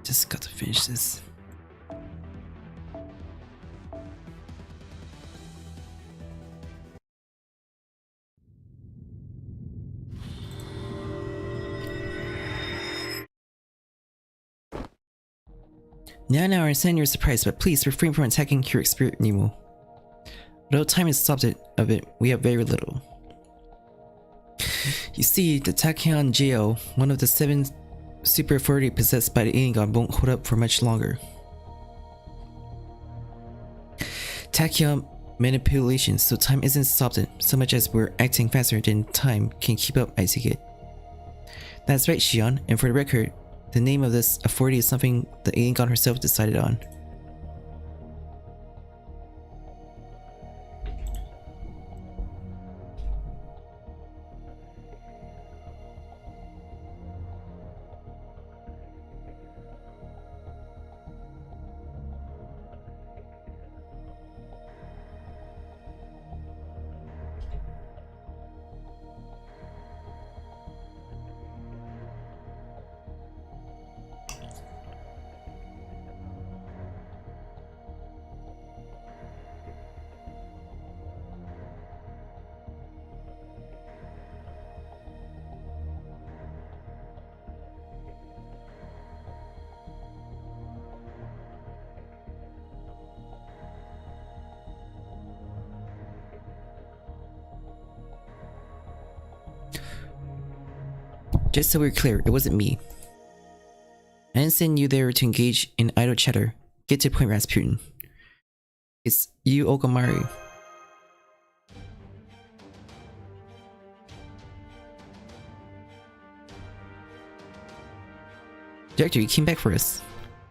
Just got to finish this. Now, I understand you're surprised, but please refrain from attacking your spirit Nemo. Although time has stopped it of it, we have very little. You see, the Tachyon jail, one of the 7 super authority possessed by the alien god, won't hold up for much longer. Tachyon manipulation, so time isn't stopped it, so much as we're acting faster than time can keep up, I take it. That's right, Shion, and for the record, the name of this authority is something the alien god herself decided on. Just so we're clear, it wasn't me. I didn't send you there to engage in idle chatter. Get to the point, Rasputin. It's you, Okamari. Director, you came back for us.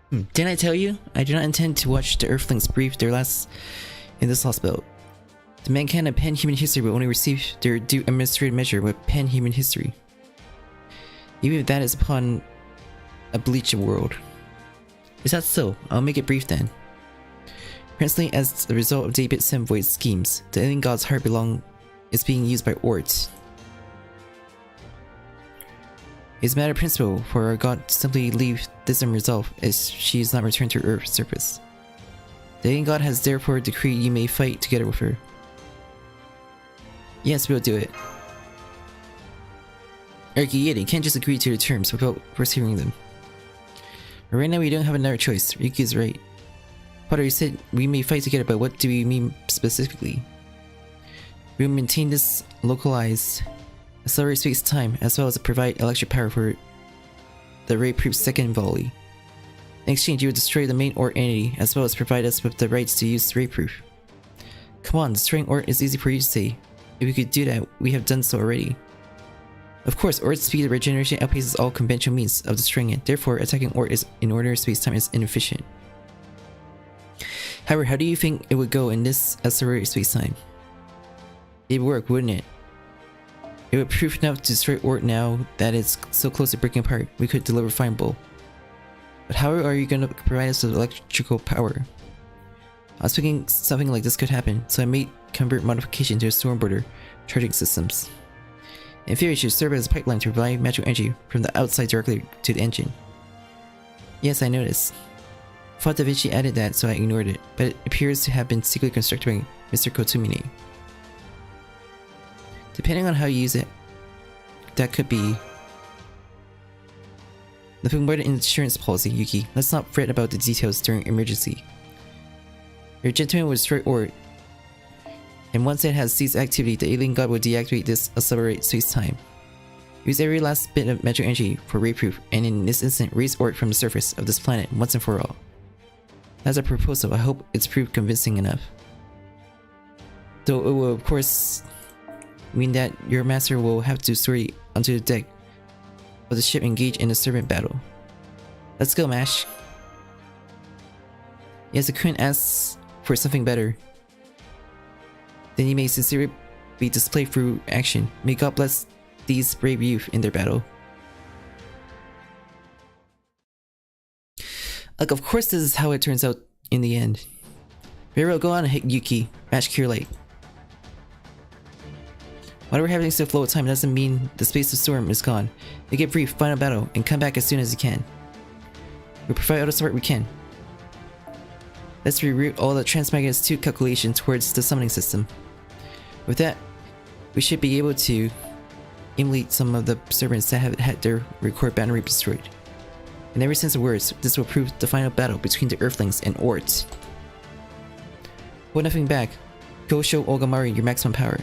Didn't I tell you? I do not intend to watch the Earthlings brief their last in this Lostbelt. The mankind of pan-human history will only receive their due administrative measure with pan-human history. Even if that is upon a bleached world. Is that so? I'll make it brief then. Principally as a result of David Semvoid's schemes, the alien god's heart is being used by ORT. It's a matter of principle for our god to simply leave this unresolved as she is not returned to Earth's surface. The alien god has therefore decreed you may fight together with her. Yes, we'll do it. You can't just agree to the terms without first hearing them. But right now we don't have another choice. Ryuki is right. Father, you said we may fight together, but what do we mean specifically? We will maintain this localized, accelerate space-time, as well as provide electric power for the ray-proof second volley. In exchange, you will destroy the main ORT entity, as well as provide us with the rights to use ray-proof. Come on, destroying ORT is easy for you to say. If we could do that, we have done so already. Of course, ORT's speed of regeneration outpaces all conventional means of destroying it, therefore attacking ORT in ordinary space-time is inefficient. However, how do you think it would go in this accelerated space-time? It would work, wouldn't it? It would prove enough to destroy ORT now that it's so close to breaking apart, we could deliver fine blow. But how are you going to provide us with electrical power? I was thinking something like this could happen, so I made convert modification to a stormboarder charging systems. In theory, it should serve as a pipeline to provide magical energy from the outside directly to the engine. Yes, I noticed. Thought Da Vinci added that, so I ignored it, but it appears to have been secretly constructed by Mr. Kotsumine. Depending on how you use it, that could be nothing more than insurance policy, Yuki. Let's not fret about the details during emergency. Your gentleman will destroy ORT, and once it has ceased activity, the alien god will deactivate this accelerate space-time. Use every last bit of magic energy for ray-proof, and in this instant, raise ORT from the surface of this planet once and for all. That's a proposal. I hope it's proved convincing enough. Though it will, of course, mean that your master will have to sortie onto the deck of the ship engaged in a servant battle. Let's go, Mash. Yes, the Queen asks for something better. Then you may sincerely be displayed through action. May God bless these brave youth in their battle. Like, of course this is how it turns out in the end. Very well, go on, Yuki. Match Cure Light. While we're having still flow of time doesn't mean the space of storm is gone. Make it brief, final battle, and come back as soon as you can. We'll provide all the support we can. Let's reroute all the Transmagnet 2 calculation towards the summoning system. With that, we should be able to emulate some of the servants that have had their record boundary destroyed. In every sense of words, this will prove the final battle between the Earthlings and ORT. Hold nothing back. Go show Ogamari your maximum power.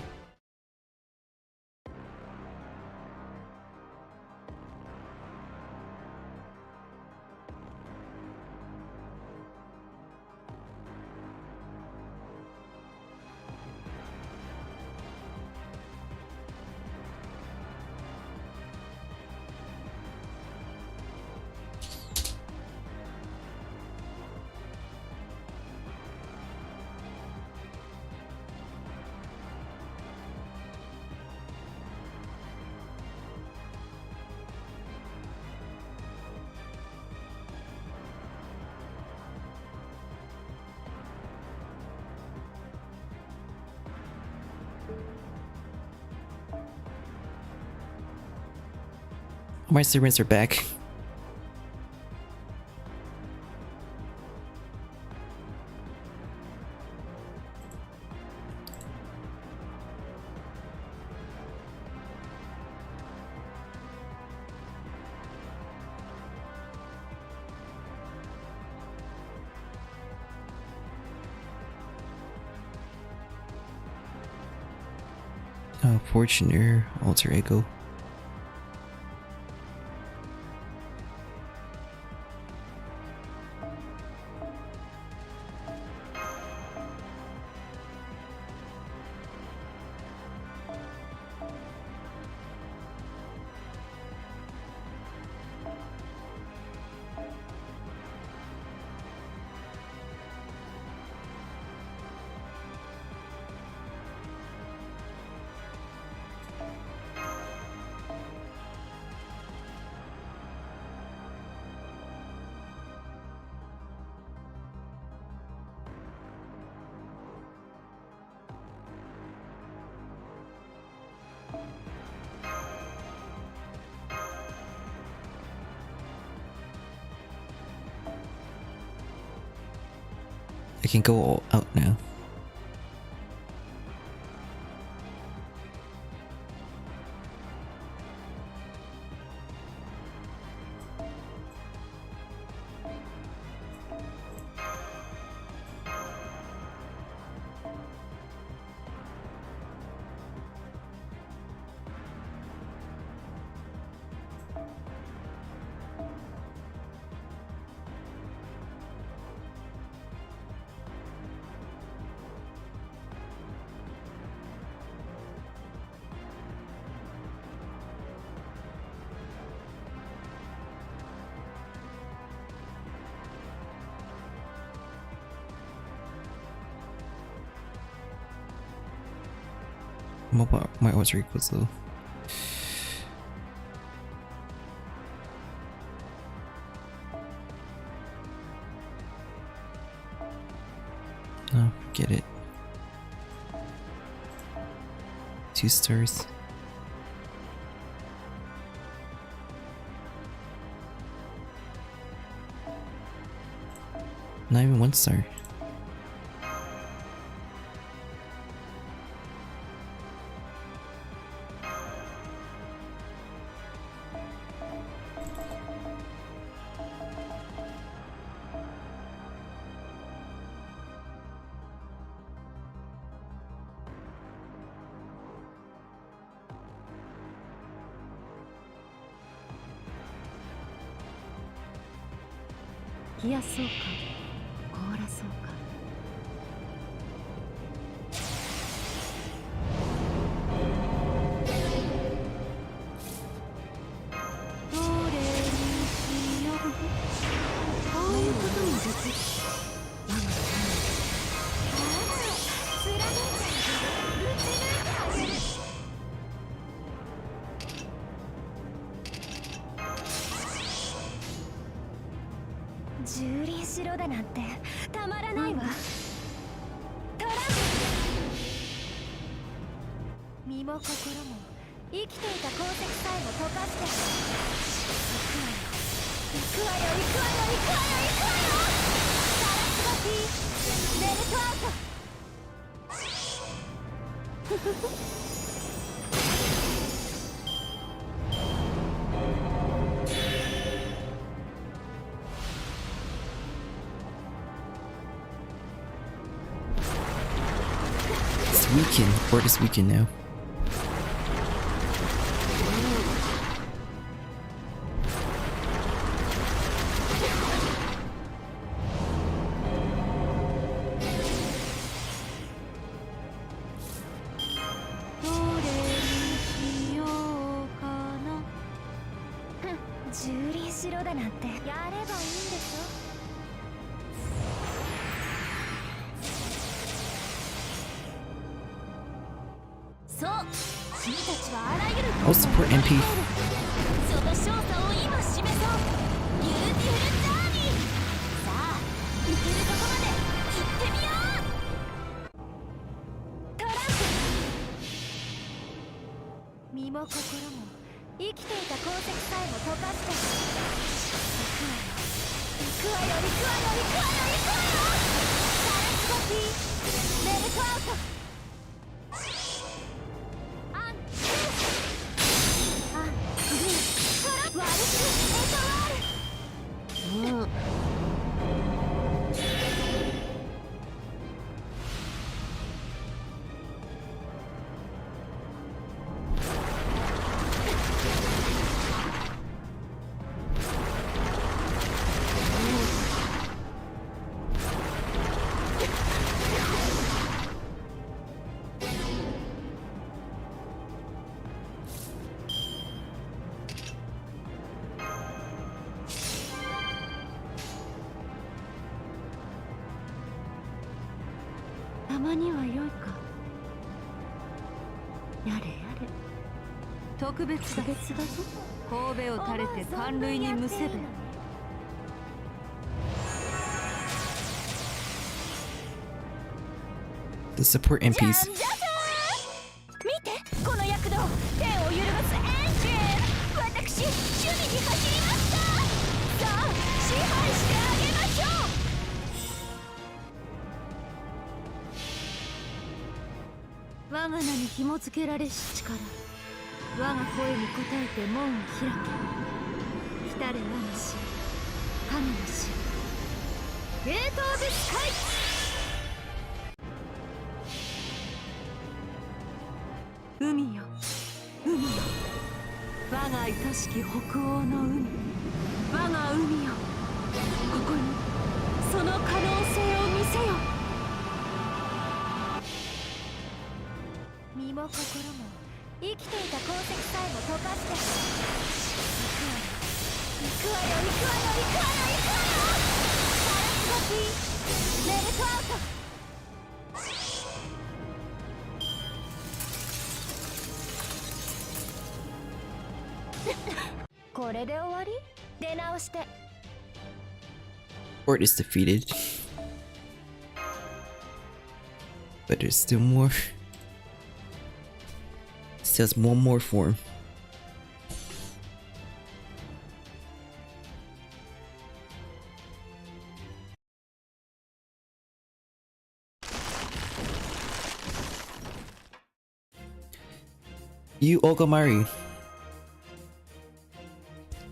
My servants are back. Fortuner, alter ego. I can go all out now. My alter equals though. Oh, get it. 2 stars. Not even 1 star. It's weekend, or this weekend now. I'll support MP. The support MPs. ORT is defeated. But there's still more. Still has one more form. You Ogamaru.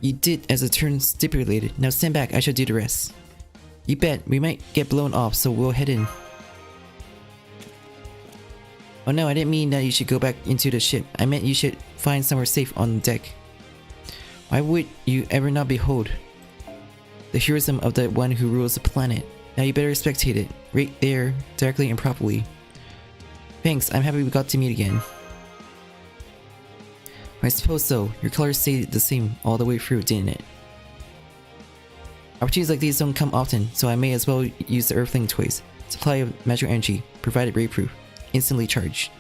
You did as the turn stipulated. Now stand back, I shall do the rest. You bet, we might get blown off, so we'll head in. Oh no, I didn't mean that you should go back into the ship. I meant you should find somewhere safe on the deck. Why would you ever not behold the heroism of the one who rules the planet? Now you better spectate it, right there, directly and properly. Thanks, I'm happy we got to meet again. I suppose so. Your colors stayed the same all the way through, didn't it? Opportunities like these don't come often, so I may as well use the Earthling toys. Supply of magical energy, provided ray proof, instantly charged.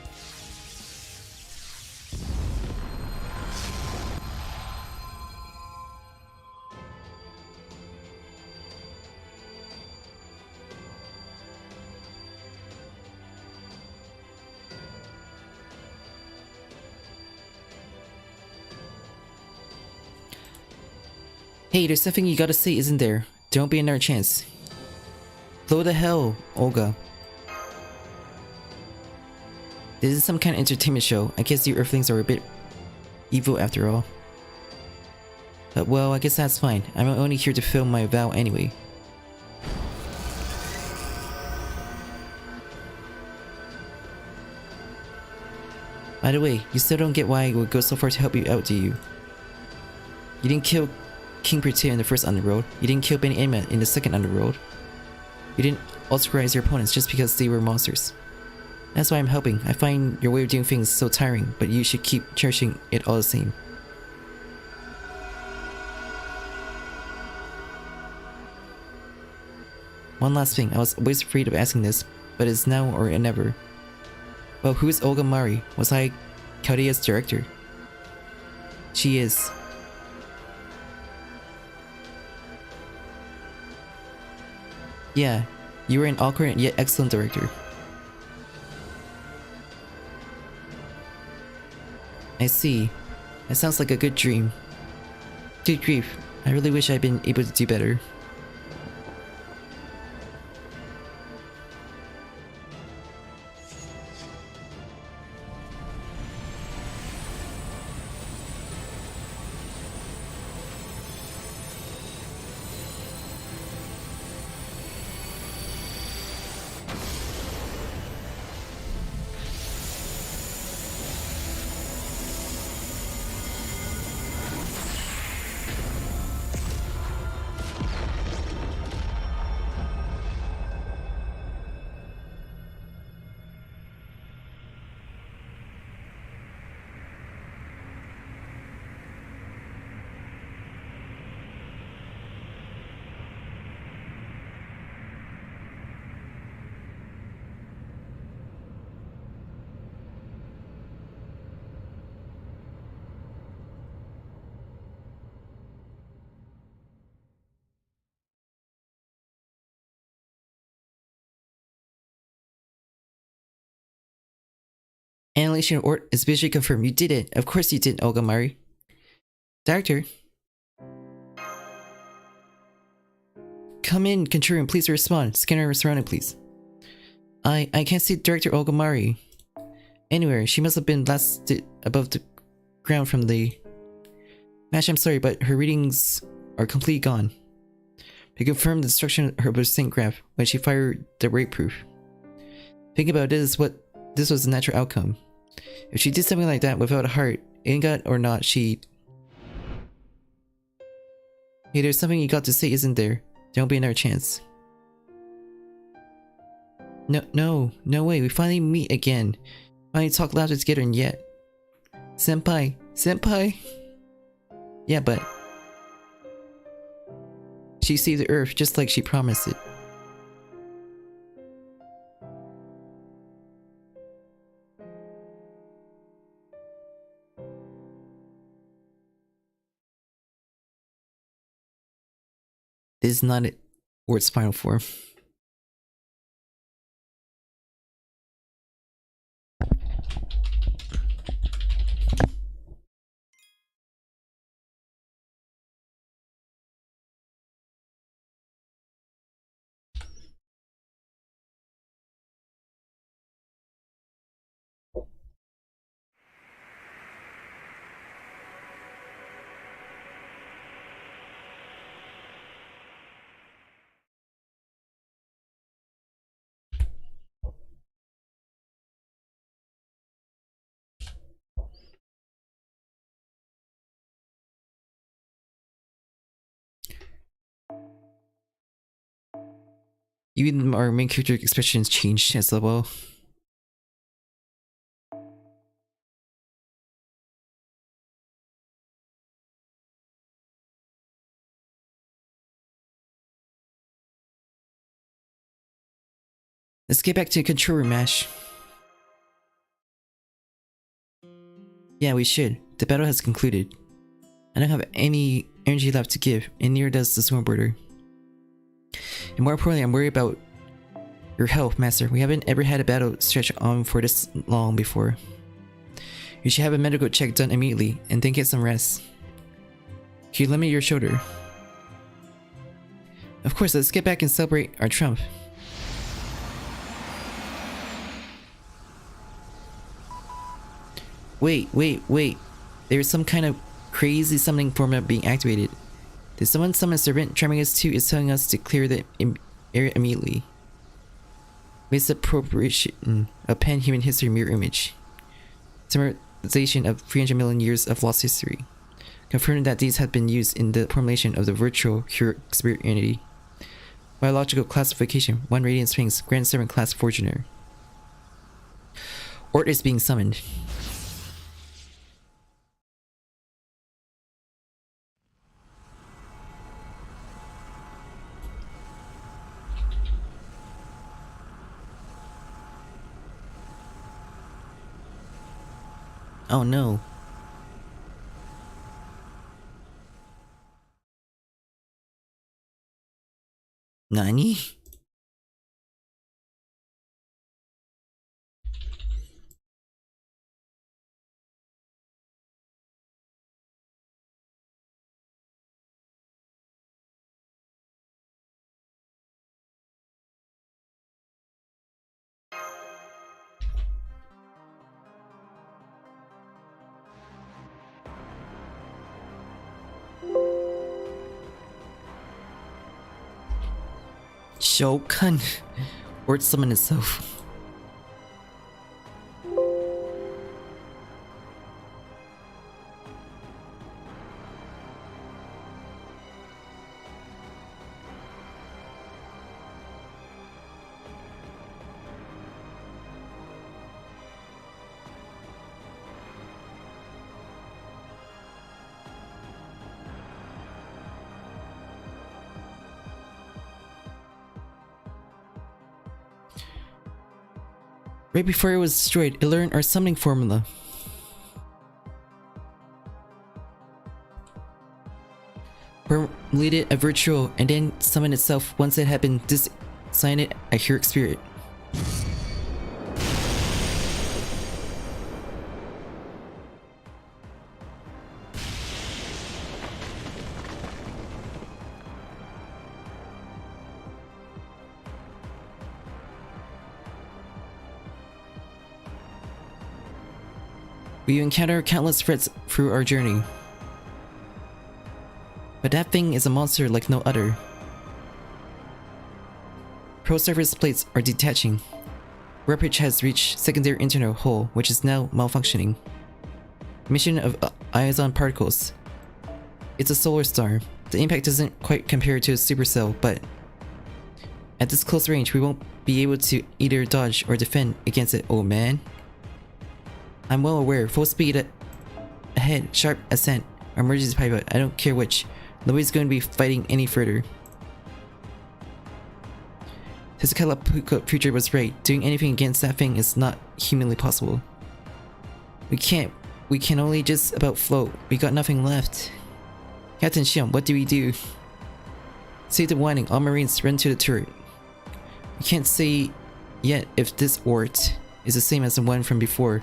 Hey, there's something you gotta say, isn't there? Don't be another chance. Blow the hell, Olga. This is some kind of entertainment show. I guess you Earthlings are a bit evil after all. But well, I guess that's fine. I'm only here to fill my vow anyway. By the way, you still don't get why I would go so far to help you out, do you? You didn't kill King Pertea in the first underworld. You didn't kill Benny Emma in the second underworld. You didn't authorize your opponents just because they were monsters. That's why I'm helping. I find your way of doing things so tiring, but you should keep cherishing it all the same. One last thing, I was always afraid of asking this, but it's now or never. Well, who is Olga Mari? Was I Kaudea's director? She is. Yeah, you were an awkward yet excellent director. I see. That sounds like a good dream. Good grief, I really wish I'd been able to do better. Annihilation of ORT is visually confirmed. You did it. Of course you did, Olga Mari. Director? Come in, Contrarian. Please respond. Scanner surrounding, please. I can't see Director Olga Mari anywhere. She must have been blasted above the ground from the... Mash, I'm sorry, but her readings are completely gone. They confirmed the destruction of her sync graph when she fired the rape proof. Think about this, this was the natural outcome. If she did something like that without a heart, ingot or not, she... Hey, there's something you got to say, isn't there? Don't be another chance. No way, we finally meet again. Finally talk louder together and yet. Senpai? Yeah, but... She saved the Earth just like she promised it. This is not it, or its final form. Even our main character expressions changed as well. Let's get back to control room, Ash. Yeah, we should. The battle has concluded. I don't have any energy left to give, and neither does the snowboarder. And more importantly, I'm worried about your health, Master. We haven't ever had a battle stretch on for this long before. You should have a medical check done immediately, and then get some rest. Can you lend me your shoulder? Of course, let's get back and celebrate our triumph. Wait. There is some kind of crazy summoning formula being activated. Did someone summon a servant? Tremulous 2 is telling us to clear the area immediately. Misappropriation of pan-human history mirror image. Summarization of 300 million years of lost history. Confirming that these had been used in the formulation of the virtual Hero spirit entity. Biological classification: 1 Radiant Springs, Grand Servant class Fortuner. ORT is being summoned. Oh no. Nani? Shokan. ORT summon itself. Right before it was destroyed, it learned our summoning formula. Formulated a virtual and then summoned itself once it had been designated a heroic spirit. We encounter countless threats through our journey. But that thing is a monster like no other. Pro surface plates are detaching. Warpage has reached secondary internal hull, which is now malfunctioning. Emission of ionized particles. It's a solar star. The impact doesn't quite compare to a supercell, but at this close range, we won't be able to either dodge or defend against it, oh man. I'm well aware. Full speed ahead, sharp ascent, or emergency pivot. I don't care which. Nobody's going to be fighting any further. Tezcala Future was right. Doing anything against that thing is not humanly possible. We can't. We can only just about float. We got nothing left. Captain Shion, what do we do? Save the whining. All Marines run to the turret. We can't say yet if this ORT is the same as the one from before.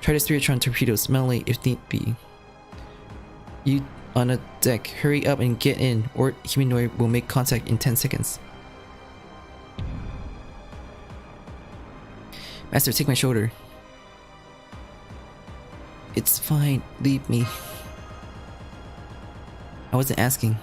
Try to Spiritron torpedoes, melee if need be. You on a deck, hurry up and get in, or humanoid will make contact in 10 seconds. Master, take my shoulder. It's fine, leave me. I wasn't asking.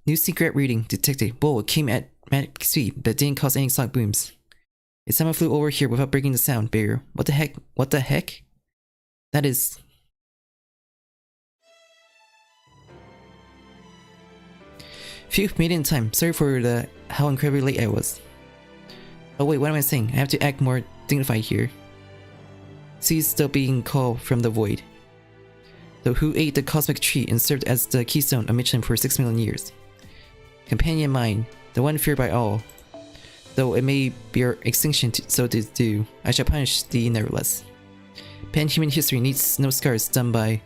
New secret reading detected. Whoa, it came at magic speed, but didn't cause any sonic booms. If someone flew over here without breaking the sound barrier. What the heck? What the heck? That is... Phew, made it in time. Sorry for how incredibly late I was. Oh wait, what am I saying? I have to act more dignified here. Seeds still being called from the void. Though who ate the cosmic tree and served as the keystone of Mictlan for 6 million years. Companion mine, the one feared by all. Though it may bear extinction so to do, I shall punish thee nevertheless. Pan-human history needs no scars done by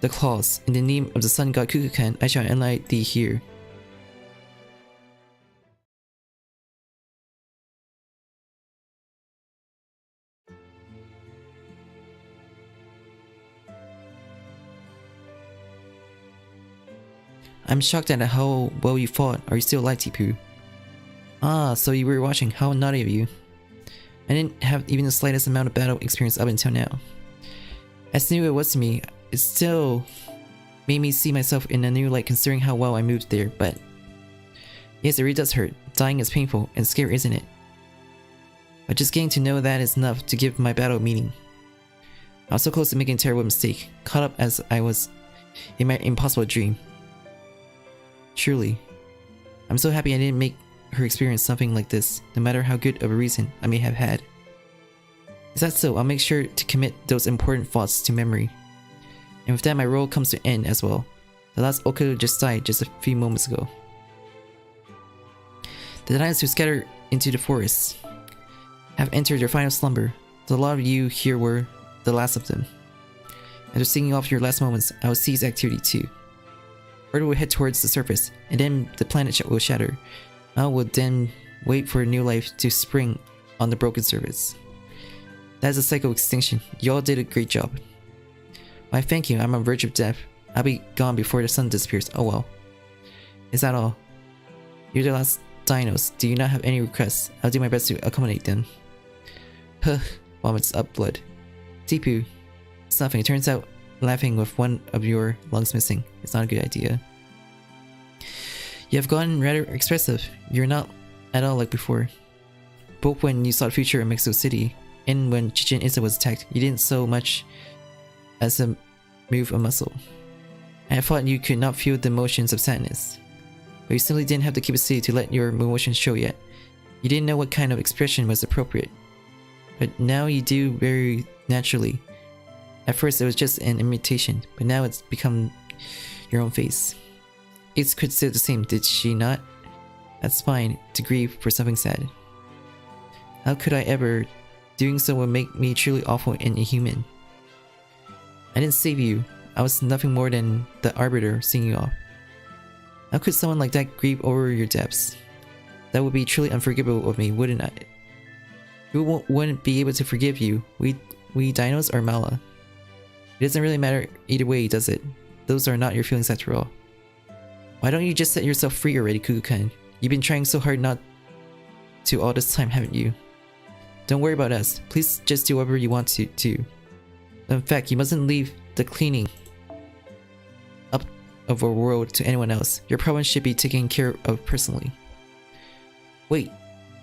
the claws. In the name of the sun god Kukulkan, I shall enlighten thee here. I'm shocked at how well you fought. Are you still alive, Tipu? Ah, so you were watching. How naughty of you. I didn't have even the slightest amount of battle experience up until now. As new it was to me, it still made me see myself in a new light considering how well I moved there, but... Yes, it really does hurt. Dying is painful and scary, isn't it? But just getting to know that is enough to give my battle meaning. I was so close to making a terrible mistake, caught up as I was in my impossible dream. Truly. I'm so happy I didn't make her experience something like this, no matter how good of a reason I may have had. Is that so? I'll make sure to commit those important thoughts to memory. And with that, my role comes to an end as well. The last Oko just died just a few moments ago. The Thanatos who scattered into the forests have entered their final slumber. A lot of you here were the last of them. After seeing off your last moments, I will cease activity too. Earth will head towards the surface, and then the planet will shatter. I will then wait for a new life to spring on the broken surface. That is a cycle of extinction. Y'all did a great job. Why, thank you. I'm on the verge of death. I'll be gone before the sun disappears. Oh well. Is that all? You're the last dinos. Do you not have any requests? I'll do my best to accommodate them. Huh. Vomits up blood. Tipu. It's nothing. It turns out laughing with one of your lungs missing is not a good idea. You have gotten rather expressive. You're not at all like before. Both when you saw the future in Mexico City and when Chichen Itza was attacked, you didn't so much as move a muscle. I thought you could not feel the emotions of sadness. But you simply didn't have the capacity to let your emotions show yet. You didn't know what kind of expression was appropriate. But now you do very naturally. At first it was just an imitation, but now it's become your own face. It could say the same, did she not? That's fine, to grieve for something sad. How could I ever? Doing so would make me truly awful and inhuman. I didn't save you. I was nothing more than the arbiter seeing you off. How could someone like that grieve over your depths? That would be truly unforgivable of me, wouldn't I? Who wouldn't be able to forgive you? We dinos or Mala? It doesn't really matter either way, does it? Those are not your feelings after all. Why don't you just set yourself free already, Kukulkan? You've been trying so hard not to all this time, haven't you? Don't worry about us. Please just do whatever you want to. In fact, you mustn't leave the cleaning up of our world to anyone else. Your problems should be taken care of personally. Wait,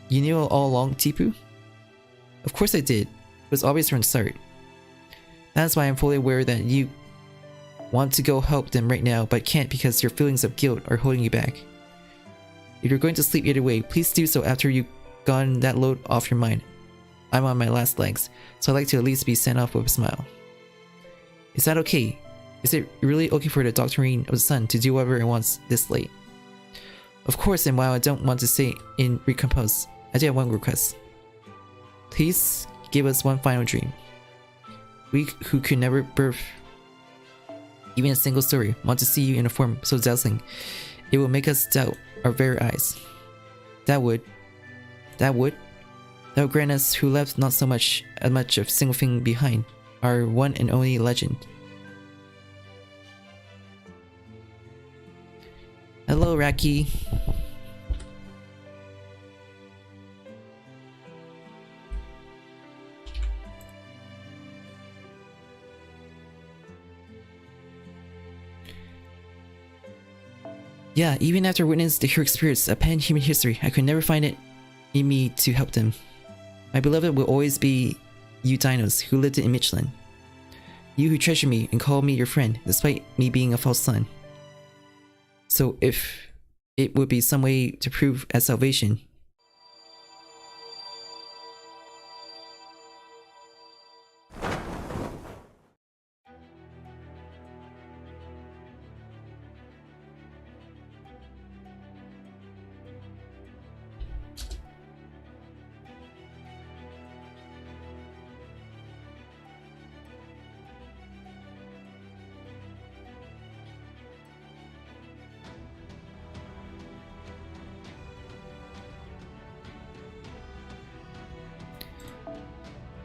you knew all along, Tipu? Of course I did. It was obvious from the start. That's why I'm fully aware that you want to go help them right now, but can't because your feelings of guilt are holding you back. If you're going to sleep either way, please do so after you've gotten that load off your mind. I'm on my last legs, so I'd like to at least be sent off with a smile. Is that okay? Is it really okay for the Doctrine of the Sun to do whatever it wants this late? Of course, and while I don't want to say in recompense, I do have one request. Please give us one final dream. We who could never birth even a single story want to see you in a form so dazzling it will make us doubt our very eyes. That would grant us who left not so much as much of single thing behind, our one and only legend. Hello, Raki. Yeah, even after witnessing the heroic spirits of pan-human history, I could never find it in me to help them. My beloved will always be you dinos who lived in Mictlan. You who treasure me and call me your friend, despite me being a false son. So if it would be some way to prove as salvation.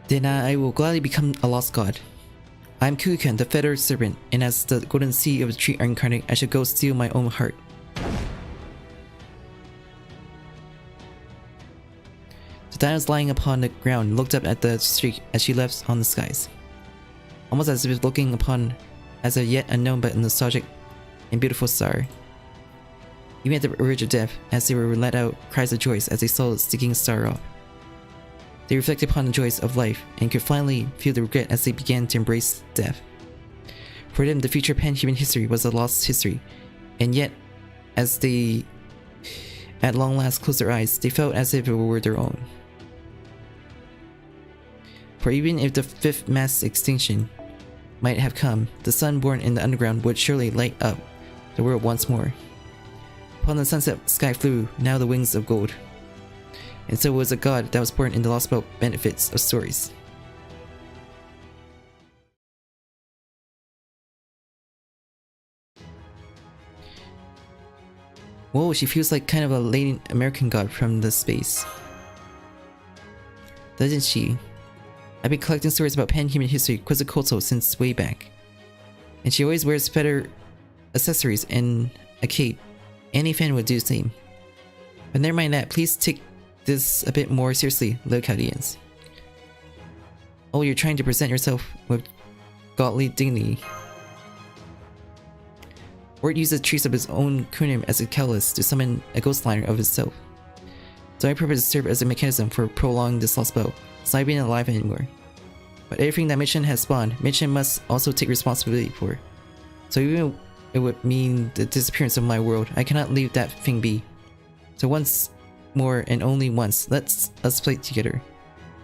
Then I will gladly become a lost god. I am Kukan, the feathered serpent, and as the golden sea of the tree incarnate, I should go steal my own heart. The Thanatos lying upon the ground looked up at the streak as she left on the skies, almost as if looking upon as a yet unknown but nostalgic and beautiful star. Even at the verge of death, as they were let out cries of joy as they saw the sticking star off. They reflected upon the joys of life and could finally feel the regret as they began to embrace death. For them, the future pan-human history was a lost history, and yet, as they at long last closed their eyes, they felt as if it were their own. For even if the fifth mass extinction might have come, the sun born in the underground would surely light up the world once more. Upon the sunset sky flew now the wings of gold. And so was a god that was born in the Lostbelt benefits of stories. Whoa, she feels like kind of a Latin American god from the space. Doesn't she? I've been collecting stories about pan-human history Quetzalcoatl since way back. And she always wears feather accessories and a cape. Any fan would do the same. But never mind that, please take this a bit more seriously, JP-rKyECtnz. Oh, you're trying to present yourself with godly dignity. ORT uses traits of his own kunim as a catalyst to summon a ghost liner of itself. So my purpose is to serve as a mechanism for prolonging this Lostbelt, it's not being alive anymore. But everything that Mictlan has spawned, Mictlan must also take responsibility for. So even it would mean the disappearance of my world, I cannot leave that thing be. So once more and only once, let's us play together.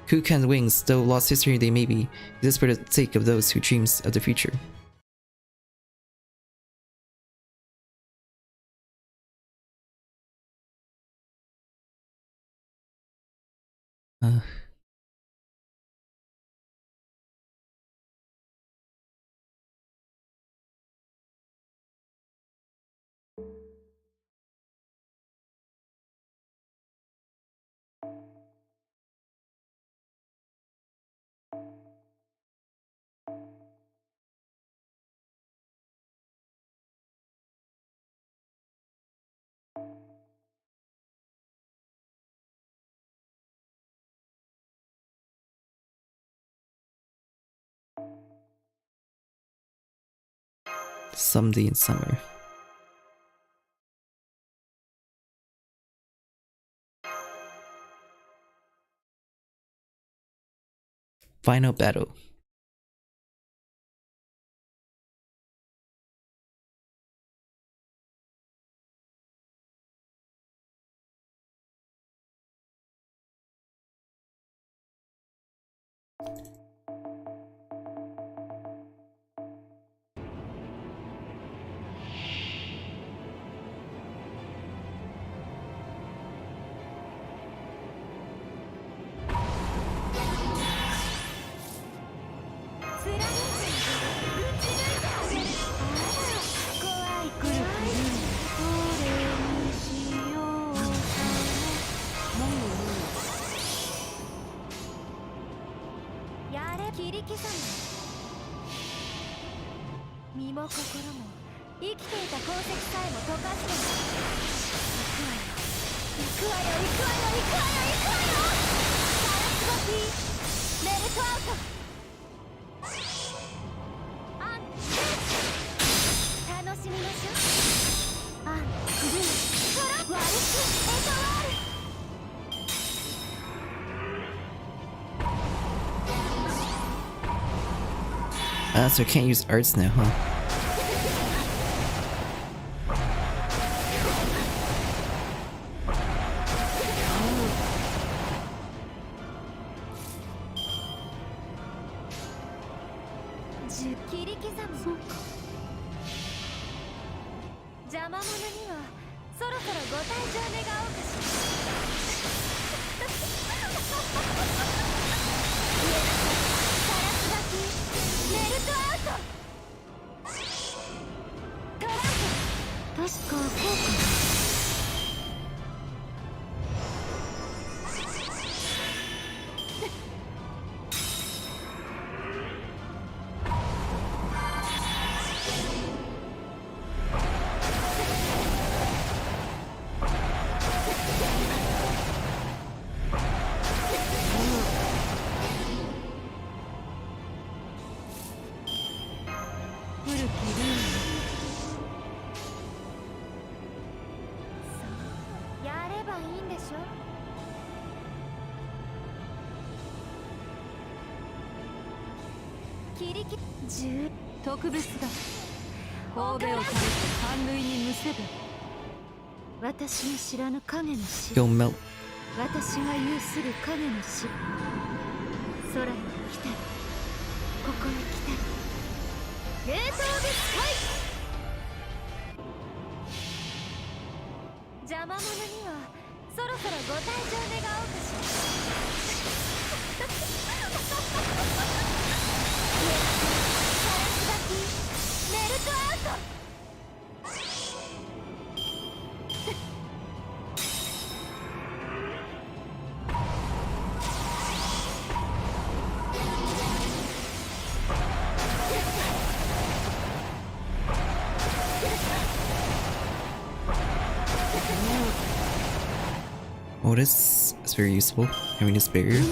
Kukan's wings, though lost history they may be, exist for the sake of those who dreams of the future. Someday in summer. Final battle. So I can't use arts now, huh?特別だ。欧米を食べて反類にむせべ。私の知らぬ影の死。Go melt. 私が有する影の死。空に来たり、ここへ来たり。冷凍でスカイ。邪魔者にはそろそろご退場願おうかしメルトアウト。Oh, this is very useful, having this barrier.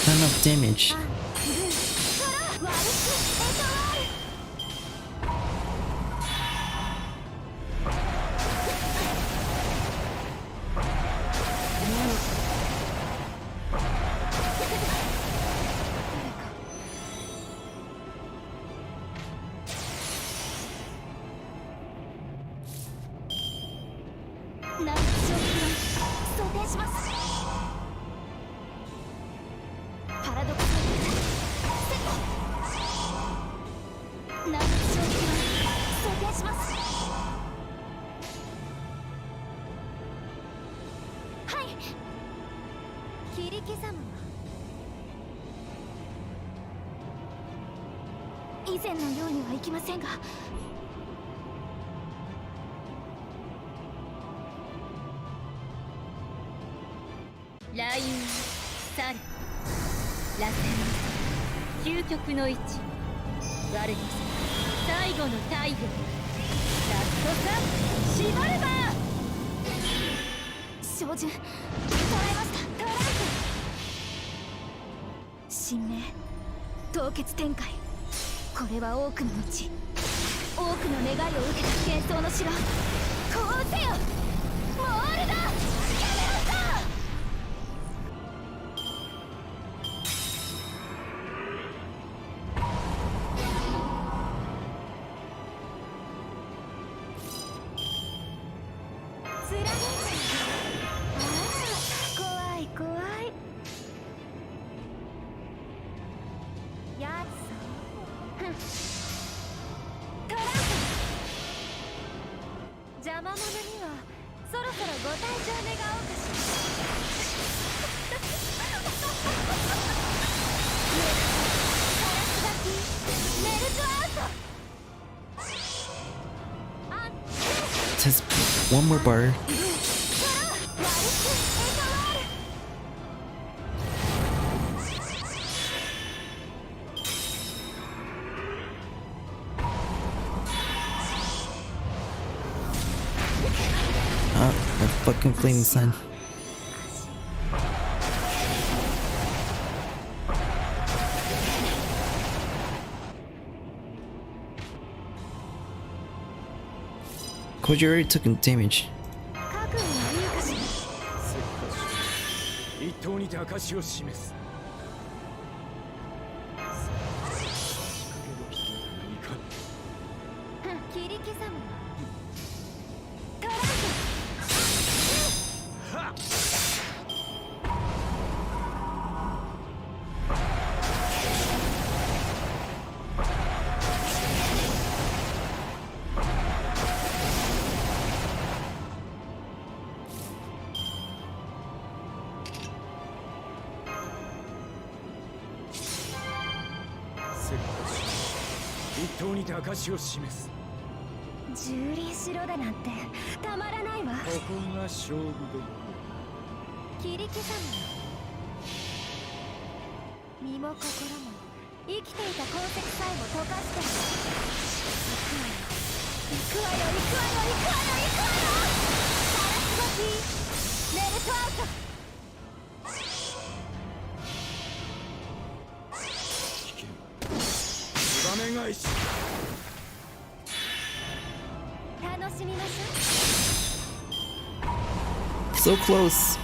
Not enough damage.雷雲、猿、螺旋、究極の位置、我こそ最後の太陽、ラストサン、シバルバー。照準、捉えました。トライク。神明、凍結展開。これは多くの道、多くの願いを受けた幻想の城。こうせよ、モールド、キャメロンさん。Just one more bar. fucking flaming sun. Koji already took damage. 一刀にて証を示す。切り刻む。一刀にて証を示す。蹂躙しろだなんてたまらないわ。ここが勝負どころ。切り刻む。身も心も生きていた痕跡さえも溶かして行くわよ行くわよ行くわよ行くわよ行くわよ。ガラスバキメルトアウト。画面返し。楽しみましょう。 So close.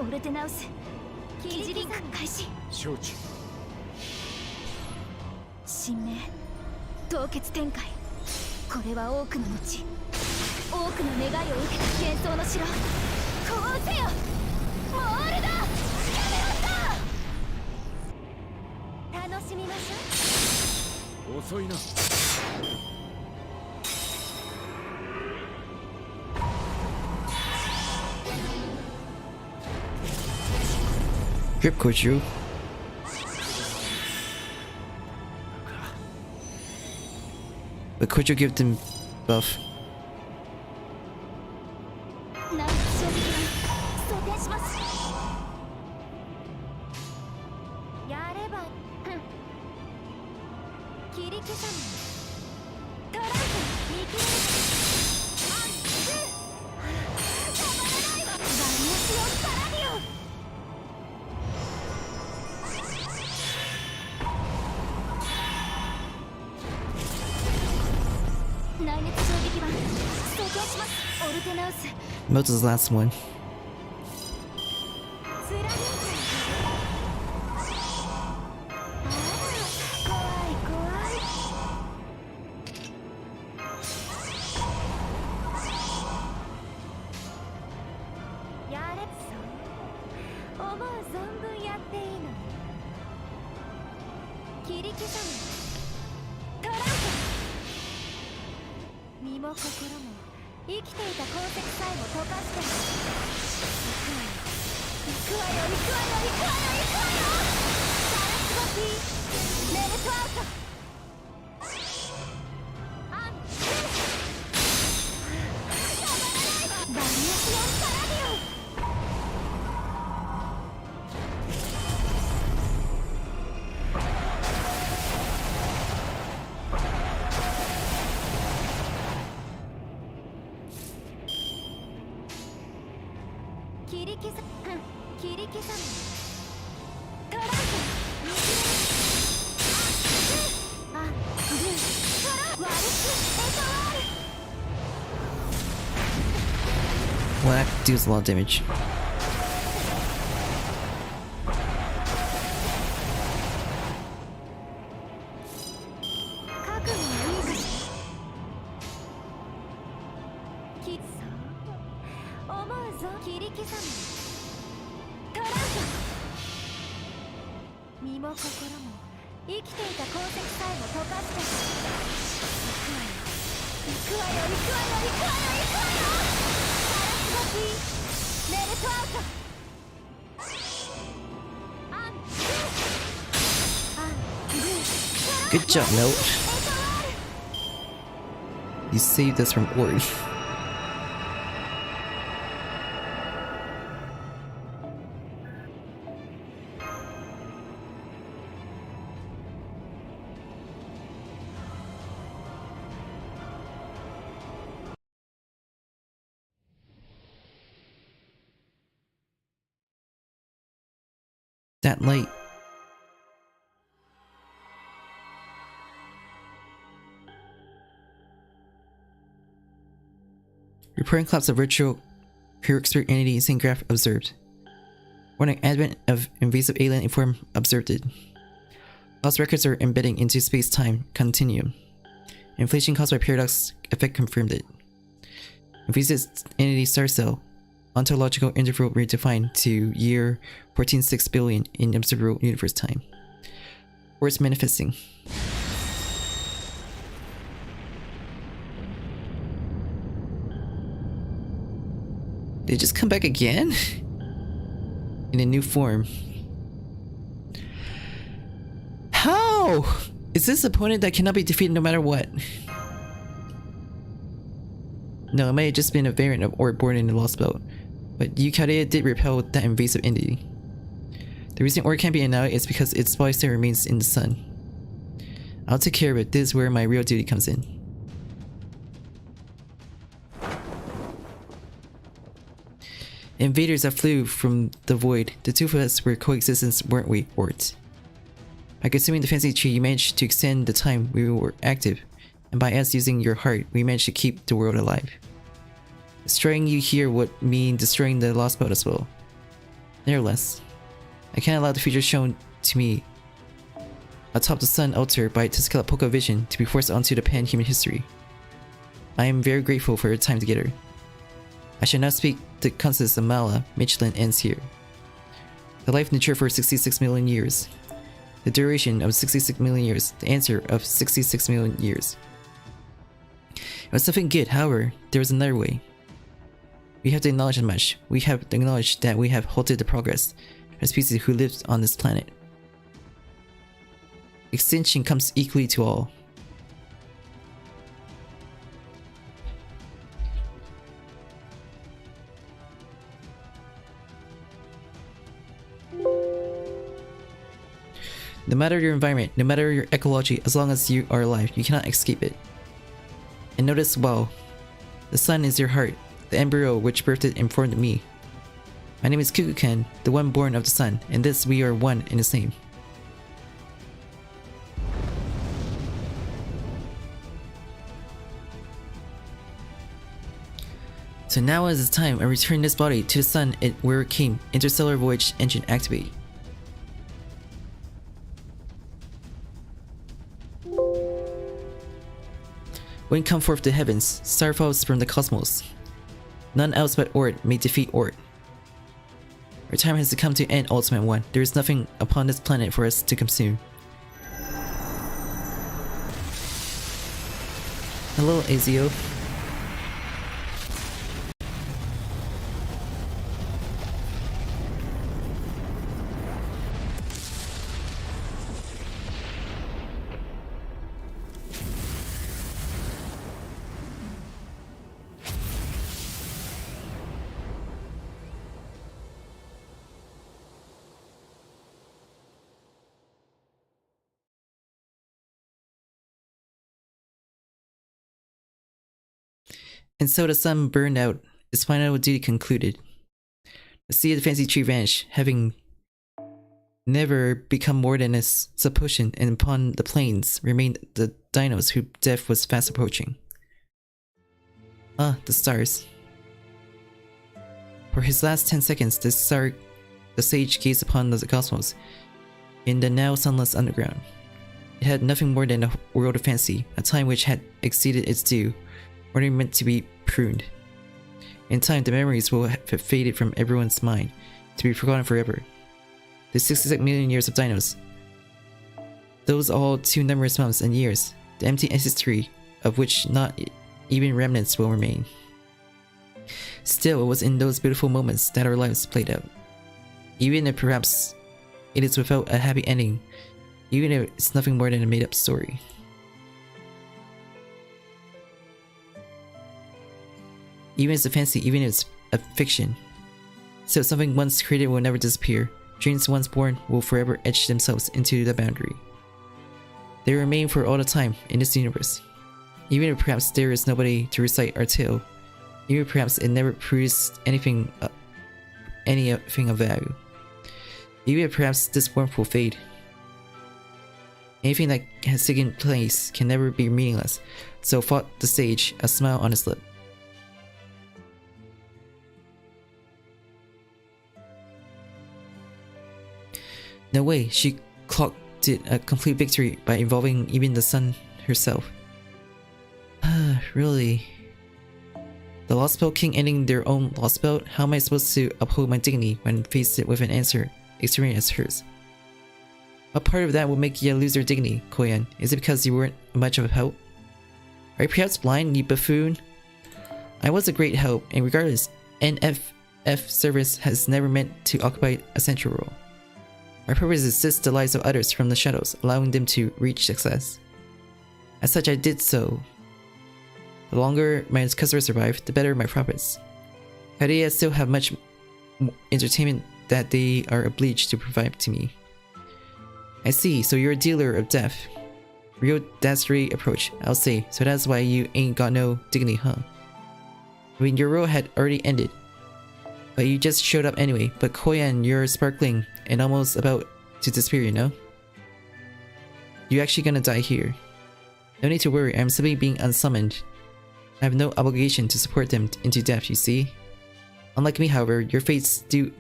オルテナウスキジリンク開始。承知。神明凍結展開。これは多くの後多くの願いを受けた幻想の城。こうせよモールド。やめろ。楽しみましょう。遅いな。Grip Kochu. But Kochu give them buff. ナイフ衝撃は装填します。やれば切り刻む。トランプ見切れる。たまらないわ。バリアシオンパラディオン。内熱衝撃板装填します。オルテナウス Melt's the last one. 貫いて。怖い怖い。やれそう思う存分やっていいの。切り刻む。トランプ身も心も生きていた痕跡さえも溶かして行くわよ行くわよ行くわよ行くわよ行くわよ。ガラスバキメルトアウト。バリアシオンパラディオン。切り刻む。切り刻む。トランプ見切れる。あ、グートラワルスエトワール。 Well, that deals a lot of damage. 覚悟はいいかしら。きっそう思うぞ。切り刻む。トランプ身も心も生きていた痕跡さえも溶かして行くわよ行くわよ行くわよ行くわよ行くわよ。ガラスバキメルトアウト。Good job, Melt. You saved us from ORT. That light. Reporting collapse of virtual prehistoric entity in graph observed. Warning, advent of invasive alien form observed. Lost records are embedding into space-time continuum. Inflation caused by paradox effect confirmed it. Invasive entity star cell. Ontological interval redefined to year 14.6 billion in observable universe time. Words manifesting. Did it just come back again? In a new form. How? Is this opponent that cannot be defeated no matter what? No, it may have just been a variant of ORT born in the Lostbelt. But Yukitomo did repel that invasive entity. The reason ORT can't be annihilated is because its body still remains in the sun. I'll take care of it. This is where my real duty comes in. Invaders that flew from the void. The two of us were coexistence, weren't we, ORT? By consuming the fancy tree, you managed to extend the time we were active. And by us using your heart, we managed to keep the world alive. Destroying you here would mean destroying the Lostbelt as well. Nevertheless, I can't allow the future shown to me atop the sun altar by Tuscala Poco Vision to be forced onto the pan-human history. I am very grateful for your time together. I shall not speak the concepts of Mala, Mictlan ends here. The life nature for 66 million years. The duration of 66 million years. The answer of 66 million years. It was something good, however, there was another way. We have to acknowledge as much. We have to acknowledge that we have halted the progress of species who lived on this planet. Extinction comes equally to all. No matter your environment, no matter your ecology, as long as you are alive, you cannot escape it. And notice well, the sun is your heart. The embryo which birthed it informed me. My name is Kukuken, the one born of the sun, and this we are one in the same. So now is the time I return this body to the sun where it came. Interstellar voyage engine activate. When come forth the heavens, starfalls from the cosmos. None else but ORT may defeat ORT. Our time has to come to end, Ultimate One. There is nothing upon this planet for us to consume. Hello, Azio. And so the sun burned out, its final duty concluded. The sea of the fancy tree vanished, having never become more than a supposition, and upon the plains remained the dinos whose death was fast approaching. Ah, the stars. For his last 10 seconds, the sage gazed upon the cosmos in the now sunless underground. It had nothing more than a world of fancy, a time which had exceeded its due, only meant to be pruned. In time, the memories will have faded from everyone's mind, to be forgotten forever. The 66 million years of dinos, those all too numerous months and years, the empty history of which not even remnants will remain. Still, it was in those beautiful moments that our lives played out. Even if perhaps it is without a happy ending, even if it's nothing more than a made-up story. Even if it's a fantasy, even if it's a fiction. So something once created will never disappear. Dreams once born will forever etch themselves into the boundary. They remain for all the time in this universe. Even if perhaps there is nobody to recite our tale. Even if perhaps it never produced anything of value. Maybe perhaps this warmth will fade. Anything that has taken place can never be meaningless, so fought the sage, a smile on his lip. No way, she clocked it a complete victory by involving even the sun herself. Really? The Lostbelt King ending their own Lostbelt? How am I supposed to uphold my dignity when faced with an answer extreme as hers? What part of that will make you lose your dignity, Koyan? Is it because you weren't much of a help? Are you perhaps blind, you buffoon? I was a great help, and regardless, NFF service has never meant to occupy a central role. My purpose is to assist the lives of others from the shadows, allowing them to reach success. As such, I did so. The longer my customers survive, the better my profits. Habriiel still have much entertainment that they are obliged to provide to me. I see, so you're a dealer of death. Real dastardly approach, I'll say, so that's why you ain't got no dignity, huh? I mean, your role had already ended. But you just showed up anyway. But Koyan, you're sparkling and almost about to disappear, you know? You're actually gonna die here. No need to worry, I'm simply being unsummoned. I have no obligation to support them into death, you see? Unlike me, however, your fates do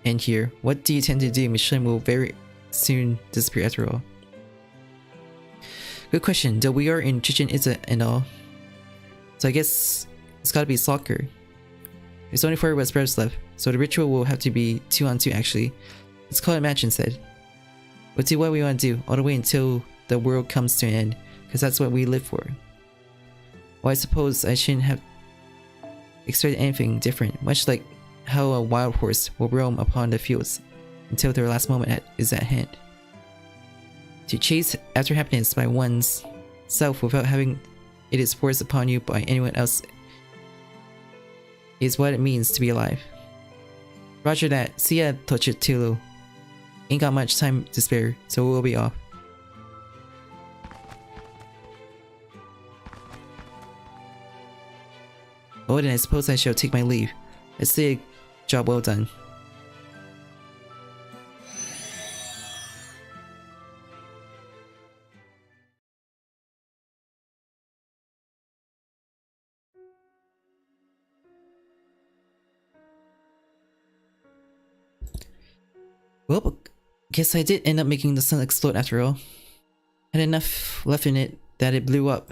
end here. What do you tend to do? Mictlan will very soon disappear after all. Good question, though we are in Chichen Itza and all. So I guess it's gotta be soccer. There's only 4 West brothers left, so the ritual will have to be 2-on-2 actually. Let's call it a match instead. We'll do what we want to do, all the way until the world comes to an end, because that's what we live for. Well, I suppose I shouldn't have expected anything different, much like how a wild horse will roam upon the fields until their last moment is at hand. To chase after happiness by one's self without having it is forced upon you by anyone else is what it means to be alive. Roger that. See ya, Tochitilo. Ain't got much time to spare, so we'll be off. Oh, then I suppose I shall take my leave. Let's say a job well done. Well, guess I did end up making the sun explode after all. Had enough left in it that it blew up.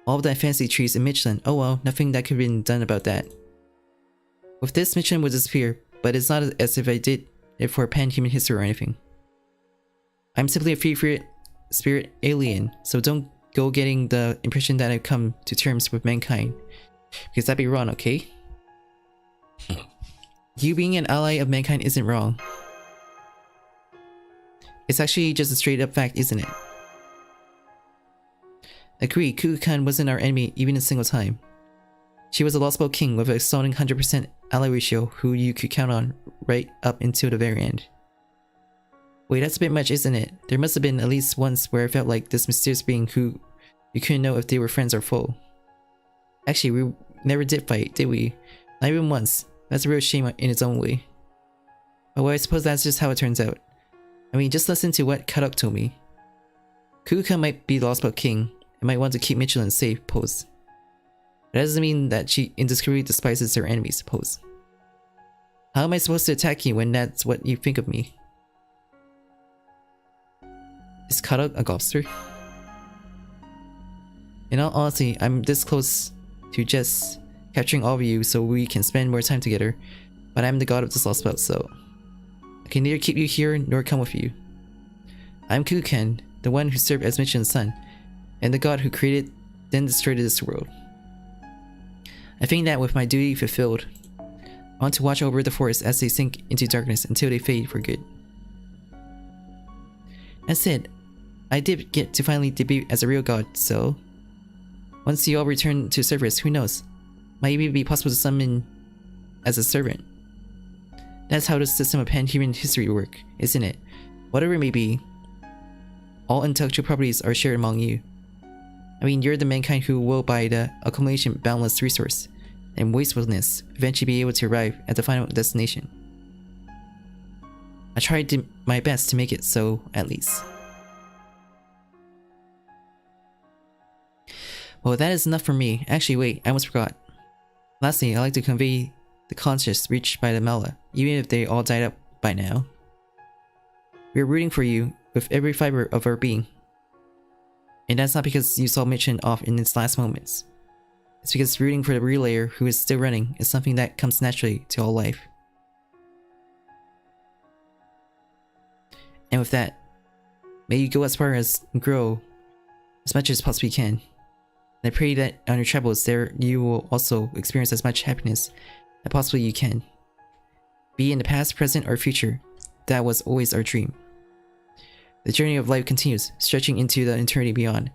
All of that fancy trees in Mictlan. Oh well, nothing that could have been done about that. With this, Mictlan would disappear, but it's not as if I did it for pan-human history or anything. I'm simply a free spirit alien, so don't go getting the impression that I've come to terms with mankind. Because that'd be wrong, okay? You being an ally of mankind isn't wrong. It's actually just a straight up fact, isn't it? Agree, Kukulkan wasn't our enemy even a single time. She was a Lostbelt king with a stunning 100% ally ratio who you could count on right up until the very end. Wait, that's a bit much, isn't it? There must have been at least once where I felt like this mysterious being who you couldn't know if they were friends or foe. Actually, we never did fight, did we? Not even once. That's a real shame in its own way. But well, I suppose that's just how it turns out. I mean, just listen to what Kadok told me. Kukulkan might be the Lostbelt king and might want to keep Mictlan safe, pose. That doesn't mean that she indiscreetly despises her enemies, pose. How am I supposed to attack you when that's what you think of me? Is Kadok a gobster? In all honesty, I'm this close to just capturing all of you so we can spend more time together, but I'm the god of this Lostbelt, so I can neither keep you here nor come with you. I'm Kukulkan, the one who served as Mictlan's son, and the god who created then destroyed this world. I think that with my duty fulfilled, I want to watch over the forest as they sink into darkness until they fade for good. That said, I did get to finally debut as a real god, so once you all return to service, who knows? Might even be possible to summon as a servant. That's how the system of pan-human history work, isn't it? Whatever it may be, all intellectual properties are shared among you. I mean, you're the mankind who will, by the accumulation of boundless resource and wastefulness, eventually be able to arrive at the final destination. I tried my best to make it so, at least. Well, that is enough for me. Actually, wait, I almost forgot. Lastly, I'd like to convey the conscious reached by the Mela, even if they all died up by now. We are rooting for you with every fiber of our being. And that's not because you saw Mictlan off in its last moments. It's because rooting for the relayer who is still running is something that comes naturally to all life. And with that, may you go as far as and grow as much as possibly can. And I pray that on your travels there you will also experience as much happiness as possibly you can. Be in the past, present, or future. That was always our dream. The journey of life continues, stretching into the eternity beyond,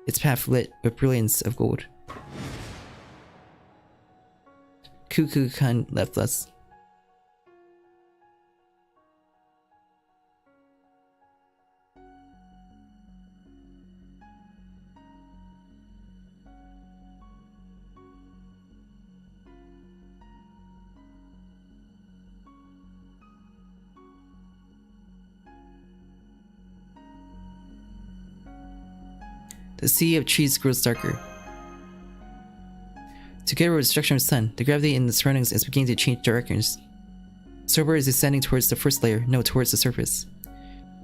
its path lit with brilliance of gold. Cuckoo-kun left us. The sea of trees grows darker. Together with the destruction of the sun, the gravity in the surroundings is beginning to change directions. Sober is descending towards the first layer, no, towards the surface.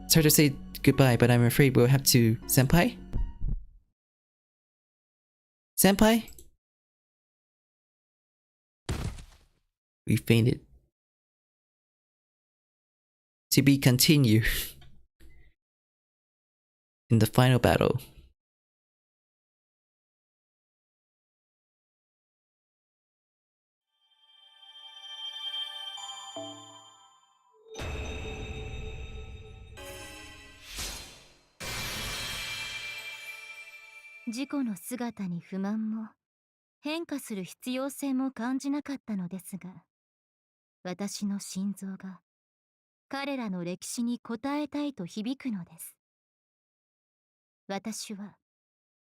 It's hard to say goodbye, but I'm afraid we'll have to... Senpai? Senpai? We fainted. To be continued in the final battle. "自己の姿に不満も変化する必要性も感じなかったのですが、私の心臓が彼らの歴史に応えたいと響くのです。私は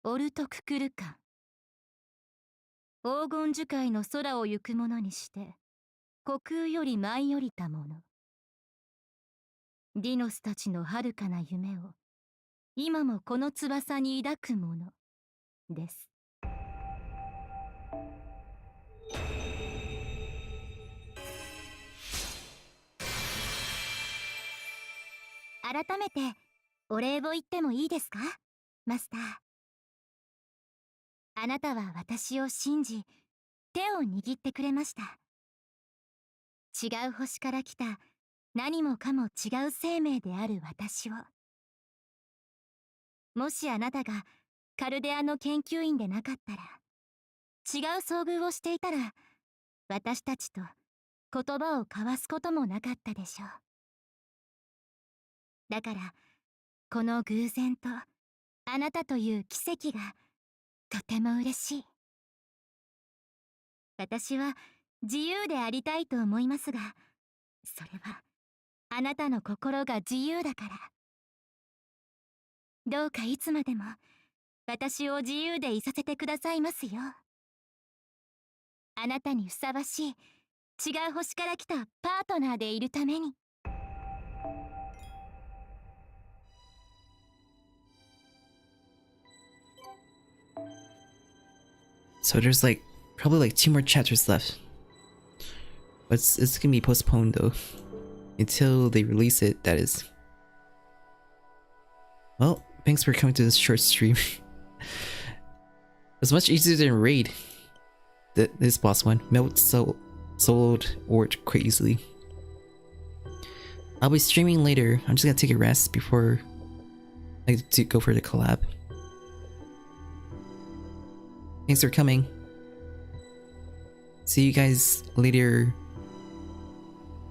オルト・ククルカン、黄金樹海の空を行くものにして虚空より舞い降りたもの。ディノスたちの遥かな夢を今もこの翼に抱くものです。改めてお礼を言ってもいいですか、マスター。あなたは私を信じ、手を握ってくれました。違う星から来た何もかも違う生命である私を。もしあなたがカルデアの研究員でなかったら、違う遭遇をしていたら、私たちと言葉を交わすこともなかったでしょう。だからこの偶然とあなたという奇跡がとても嬉しい。私は自由でありたいと思いますが、それはあなたの心が自由だから。どうかいつまでも私を自由でいさせてくださいますよ。あなたにふさわしい違う星から来たパートナーでいるために。So there's like probably like 2 more chapters left. But it's gonna be postponed though. Until they release it, that is. Well, thanks for coming to this short stream. It's much easier than Raid. This boss one. Melt soloed ORT quite easily. I'll be streaming later. I'm just gonna take a rest before I go for the collab. Thanks for coming. See you guys later